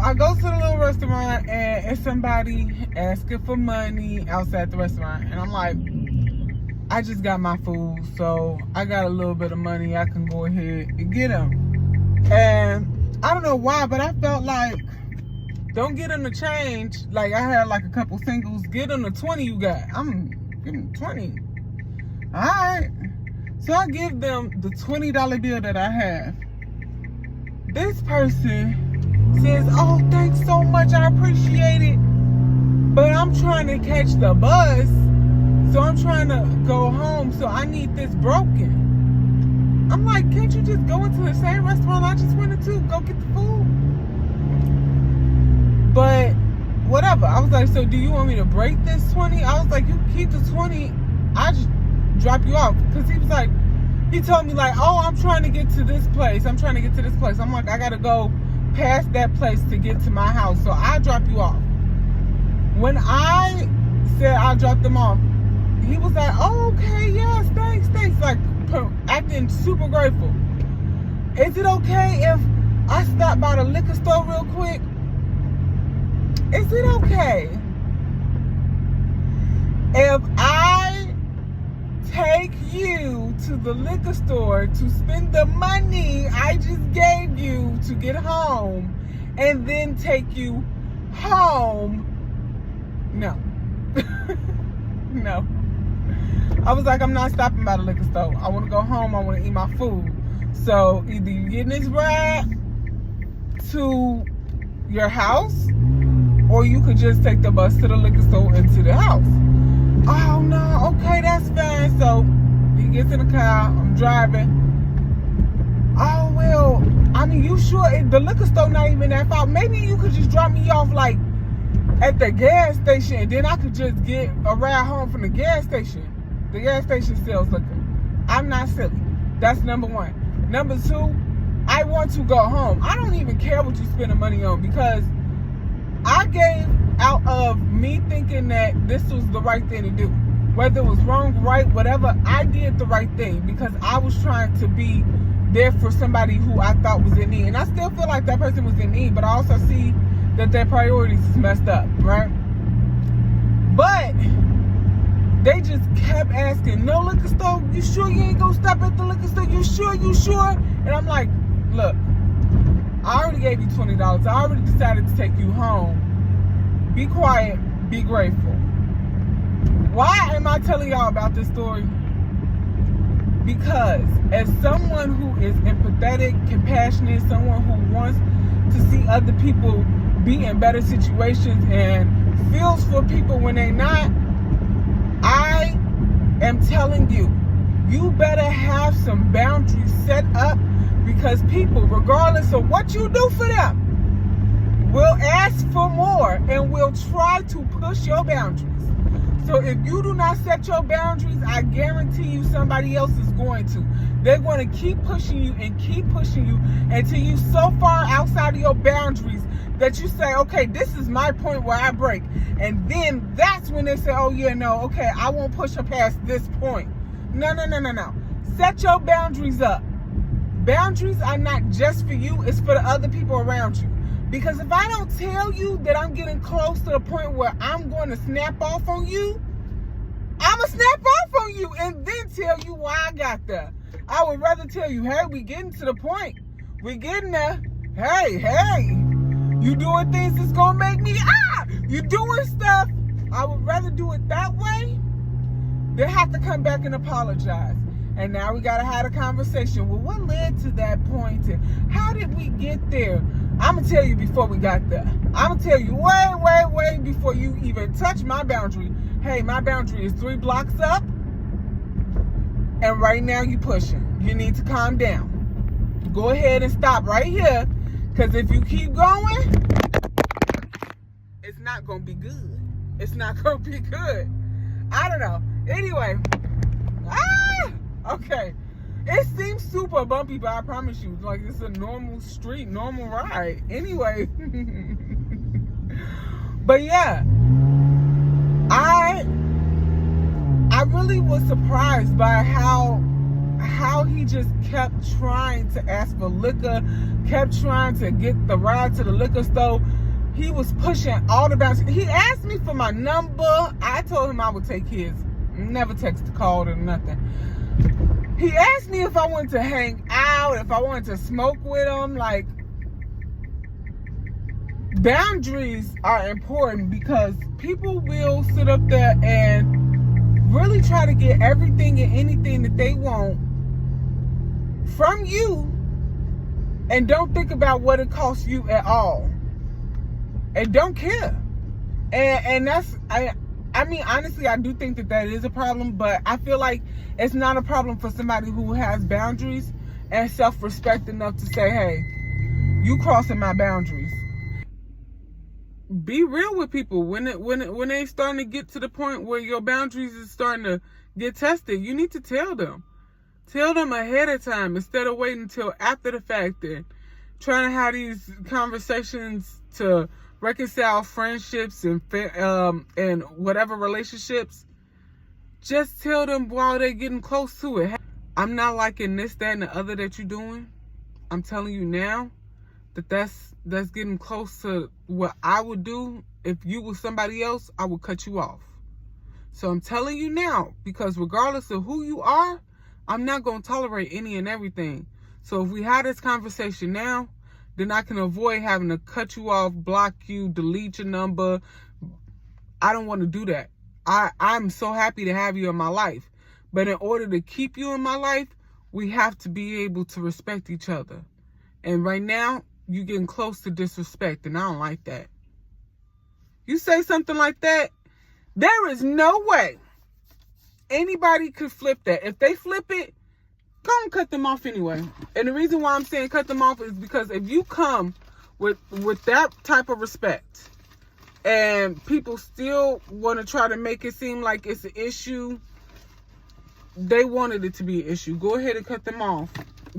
I go to the little restaurant and it's somebody asking for money outside the restaurant. And I'm like, I just got my food, so I got a little bit of money. I can go ahead and get them. And I don't know why, but I felt like, don't get them the change. Like, I had like a couple singles. Get them the 20 you got. I'm getting 20. All right. So I give them the $20 bill that I have. This person says, oh, thanks so much. I appreciate it. But I'm trying to catch the bus. So I'm trying to go home. So I need this broken. I'm like, can't you just go into the same restaurant I just went into? Go get the food? But whatever. I was like, so do you want me to break this 20? I was like, you keep the 20. I just drop you off. Because he was like, he told me like, oh, I'm trying to get to this place. I'm trying to get to this place. I'm like, I got to go past that place to get to my house. So I'll drop you off. When I said I'll drop them off, he was like, oh, okay, yes, thanks. Like, acting super grateful. Is it okay if I stop by the liquor store real quick? Is it okay if I take you to the liquor store to spend the money I just gave you to get home and then take you home? No. No. I was like, I'm not stopping by the liquor store. I want to go home. I want to eat my food. So either you get in this ride to your house, or you could just take the bus to the liquor store and to the house. Oh, no. Okay, that's fine. So he gets in the car. I'm driving. Oh, well, I mean, you sure the liquor store not even that far? Maybe you could just drop me off, like, at the gas station. And then I could just get a ride home from the gas station. The gas station sells liquor. I'm not silly. That's number one. Number two, I want to go home. I don't even care what you spend the money on, because I gave out of me thinking that this was the right thing to do. Whether it was wrong, right, whatever, I did the right thing because I was trying to be there for somebody who I thought was in need. And I still feel like that person was in need, but I also see that their priorities is messed up, right? But they just kept asking, no liquor store? You sure you ain't gonna stop at the liquor store? You sure? And I'm like, look, I already gave you $20. I already decided to take you home. Be quiet. Be grateful. Why am I telling y'all about this story? Because as someone who is empathetic, compassionate, someone who wants to see other people be in better situations and feels for people when they're not, I am telling you, you better have some boundaries set up, because people, regardless of what you do for them, will ask for more and will try to push your boundaries. So if you do not set your boundaries, I guarantee you somebody else is going to. They're going to keep pushing you until you so far outside of your boundaries that you say, okay, this is my point where I break. And then that's when they say, oh yeah, no, okay, I won't push her past this point. No. Set your boundaries up. Boundaries are not just for you, it's for the other people around you. Because if I don't tell you that I'm getting close to the point where I'm going to snap off on you, I'm going to snap off on you and then tell you why I got there. I would rather tell you, hey, we getting to the point. We getting there. Hey, you doing things that's going to make me, you doing stuff. I would rather do it that way than have to come back and apologize. And now we got to have a conversation. Well, what led to that point? And how did we get there? I'm going to tell you before we got there. I'm going to tell you way before you even touch my boundary. Hey, my boundary is 3 blocks up. And right now you pushing. You need to calm down. Go ahead and stop right here. Because if you keep going, it's not going to be good. It's not going to be good. I don't know. Anyway. Okay. It seems super bumpy, but I promise you, like, it's a normal street, normal ride. Anyway. But yeah. I really was surprised by how how he just kept trying to ask for liquor, kept trying to get the ride to the liquor store. He was pushing all the boundaries. He asked me for my number. I told him I would take his. Never text the call or nothing. He asked me if I wanted to hang out, if I wanted to smoke with him. Like, boundaries are important because people will sit up there and really try to get everything and anything that they want from you and don't think about what it costs you at all and don't care. And that's, I mean, honestly, I do think that is a problem, but I feel like it's not a problem for somebody who has boundaries and self-respect enough to say, hey, you crossing my boundaries. Be real with people. When they starting to get to the point where your boundaries is starting to get tested, you need to tell them. Tell them ahead of time instead of waiting until after the fact and trying to have these conversations to reconcile friendships and whatever relationships. Just tell them while they're getting close to it. I'm not liking this, that, and the other that you're doing. I'm telling you now that's getting close to what I would do. If you were somebody else, I would cut you off. So I'm telling you now, because regardless of who you are, I'm not going to tolerate any and everything. So if we have this conversation now, then I can avoid having to cut you off, block you, delete your number. I don't want to do that. I'm so happy to have you in my life. But in order to keep you in my life, we have to be able to respect each other. And right now, you're getting close to disrespect, and I don't like that. You say something like that, there is no way anybody could flip that. If they flip it, go and cut them off anyway. And the reason why I'm saying cut them off is because if you come with that type of respect and people still want to try to make it seem like it's an issue, they wanted it to be an issue. Go ahead and cut them off.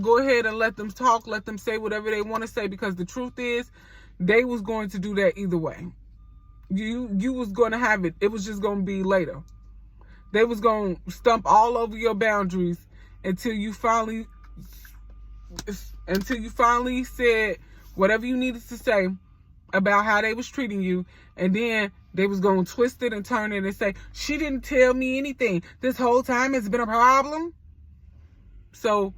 Go ahead and let them talk, let them say whatever they want to say, because the truth is they was going to do that either way. You was going to have it. It was just going to be later. They was going to stump all over your boundaries until you finally said whatever you needed to say about how they was treating you, and then they was going to twist it and turn it and say, she didn't tell me anything. This whole time it's been a problem. So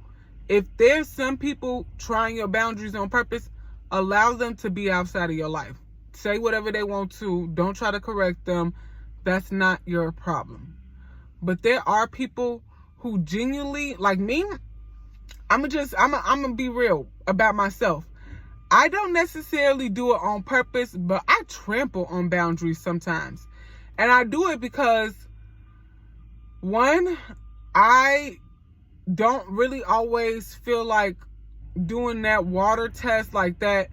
if there's some people trying your boundaries on purpose, allow them to be outside of your life. Say whatever they want to. Don't try to correct them. That's not your problem. But there are people who genuinely, like me, I'm gonna be real about myself. I don't necessarily do it on purpose, but I trample on boundaries sometimes. And I do it because, one, I don't really always feel like doing that water test like that,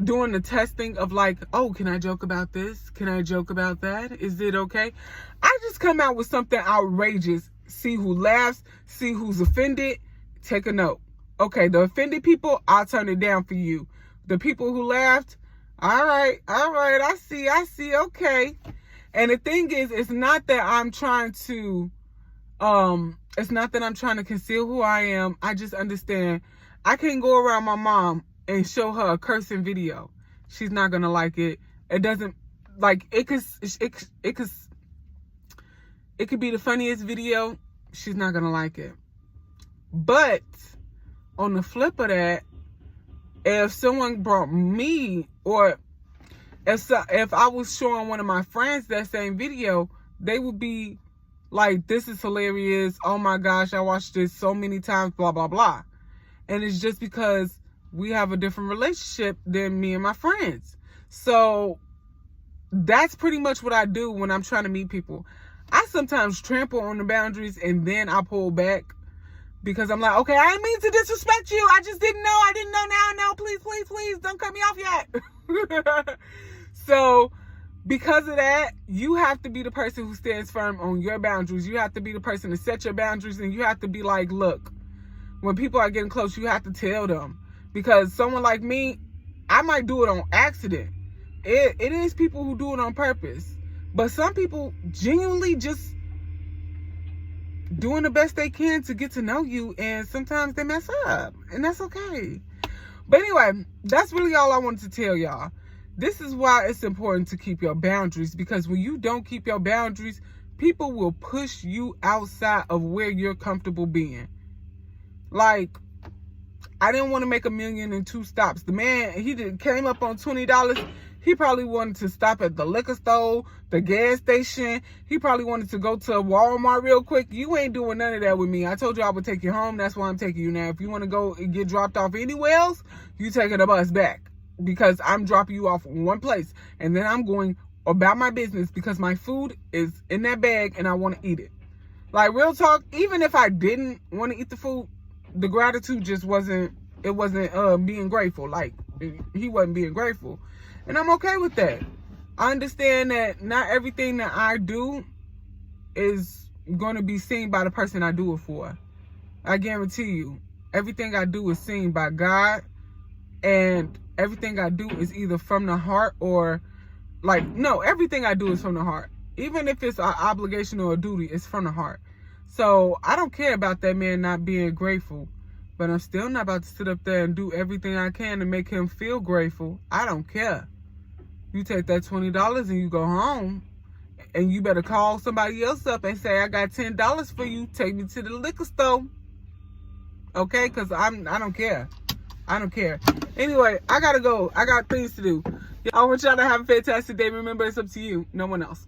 doing the testing of like, oh, can I joke about this? Can I joke about that? Is it okay? I just come out with something outrageous. See who laughs, see who's offended, take a note. Okay, the offended people, I'll turn it down for you. The people who laughed, all right, I see, okay. And the thing is, it's not that I'm trying to conceal who I am. I just understand I can't go around my mom and show her a cursing video. She's not gonna like it. It doesn't, like, it could be the funniest video. She's not gonna like it. But on the flip of that, if someone brought me, or if I was showing one of my friends that same video, they would be like, this is hilarious. Oh my gosh, I watched this so many times, blah, blah, blah. And it's just because we have a different relationship than me and my friends. So that's pretty much what I do when I'm trying to meet people. I sometimes trample on the boundaries and then I pull back because I'm like, okay, I didn't mean to disrespect you. I just didn't know. I didn't know now. No, please, don't cut me off yet. So because of that, you have to be the person who stands firm on your boundaries. You have to be the person to set your boundaries, and you have to be like, look, when people are getting close, you have to tell them. Because someone like me, I might do it on accident. It is people who do it on purpose. But some people genuinely just doing the best they can to get to know you, and sometimes they mess up, and that's okay. But anyway, that's really all I wanted to tell y'all. This is why it's important to keep your boundaries, because when you don't keep your boundaries, people will push you outside of where you're comfortable being. Like, I didn't want to make $1 million in 2 stops. The man, came up on $20. He probably wanted to stop at the liquor store, the gas station. He probably wanted to go to Walmart real quick. You ain't doing none of that with me. I told you I would take you home. That's why I'm taking you now. If you want to go and get dropped off anywhere else, you taking the bus back, because I'm dropping you off in one place. And then I'm going about my business because my food is in that bag and I want to eat it. Like, real talk, even if I didn't want to eat the food, the gratitude just wasn't being grateful. Like, he wasn't being grateful. And I'm okay with that. I understand that not everything that I do is going to be seen by the person I do it for. I guarantee you, everything I do is seen by God, and everything I do is either from the heart or, everything I do is from the heart. Even if it's an obligation or a duty, it's from the heart. So I don't care about that man not being grateful, but I'm still not about to sit up there and do everything I can to make him feel grateful. I don't care. You take that $20 and you go home, and you better call somebody else up and say, I got $10 for you. Take me to the liquor store. Okay? Because I don't care. I don't care. Anyway, I gotta go. I got things to do. I want y'all to have a fantastic day. Remember, it's up to you. No one else.